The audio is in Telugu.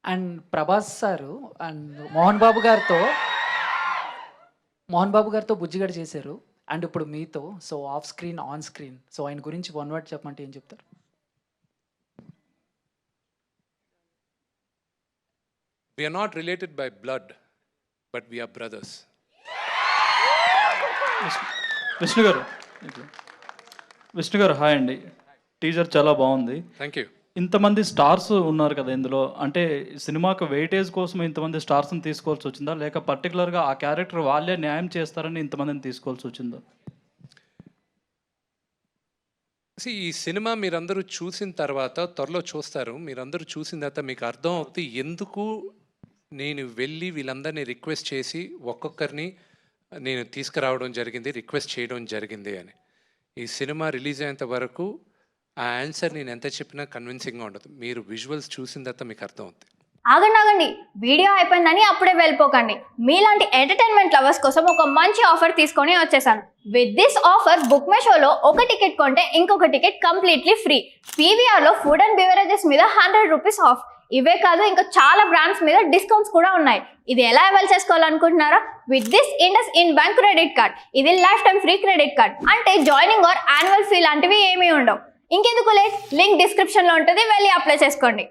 And Prabhas sir and Mohan Babu గారితో బుజ్జిగాడు చేశారు. అండ్ ఇప్పుడు మీతో. So, off screen, on screen. So, ఆయన గురించి వన్ వర్డ్ చెప్పమంటే ఏం చెప్తారు? We are not related by blood, but we are brothers. Vishnu గారు విష్ణు గారు హాయ్ అండి. టీజర్ చాలా బాగుంది. Thank you. ఇంతమంది స్టార్స్ ఉన్నారు కదా ఇందులో, అంటే సినిమాకు వెయిటేజ్ కోసం ఇంతమంది స్టార్స్ని తీసుకోవాల్సి వచ్చిందా, లేక పర్టికులర్గా ఆ క్యారెక్టర్ వాళ్ళే న్యాయం చేస్తారని ఇంతమందిని తీసుకోవాల్సి వచ్చిందా? ఈ సినిమా మీరందరూ చూసిన తర్వాత త్వరలో చూస్తారు. మీరందరూ చూసిన తర్వాత మీకు అర్థం అవుతుంది ఎందుకు నేను వెళ్ళి వీళ్ళందరినీ రిక్వెస్ట్ చేసి ఒక్కొక్కరిని నేను తీసుకురావడం జరిగింది, రిక్వెస్ట్ చేయడం జరిగింది అని. ఈ సినిమా రిలీజ్ అయ్యేంత వరకు ఆ ఆన్సర్ నేను ఎంత చెప్పినా కన్విన్సింగ్గా ఉండదు. మీరు విజువల్స్ చూసిన తర్వాత మీకు అర్థం అవుతుంది. ఆగండి, వీడియో అయిపోయిందని అప్పుడే వెళ్ళిపోకండి. మీలాంటి ఎంటర్టైన్మెంట్ లవర్స్ కోసం ఒక మంచి ఆఫర్ తీసుకొని వచ్చేసాను. With this offer book my షోలో ఒక టికెట్ కొంటే ఇంకొక టికెట్ కంప్లీట్లీ ఫ్రీ. పీవీఆర్లో ఫుడ్ అండ్ బెవరేజెస్ మీద 100 రూపీస్ ఆఫ్. ఇవే కాదు, ఇంకా చాలా బ్రాండ్స్ మీద డిస్కౌంట్స్ కూడా ఉన్నాయి. ఇది ఎలా అవైల్ చేసుకోవాలనుకుంటున్నారా? With this IndusInd bank credit card. ఇది lifetime free credit card. అంటే జాయినింగ్ ఆర్ యాన్యువల్ ఫీ లాంటివి ఏమీ ఉండవు. ఇంకెందుకు లేట్, లింక్ డిస్క్రిప్షన్లో ఉంటుంది, వెళ్ళి అప్లై చేసుకోండి.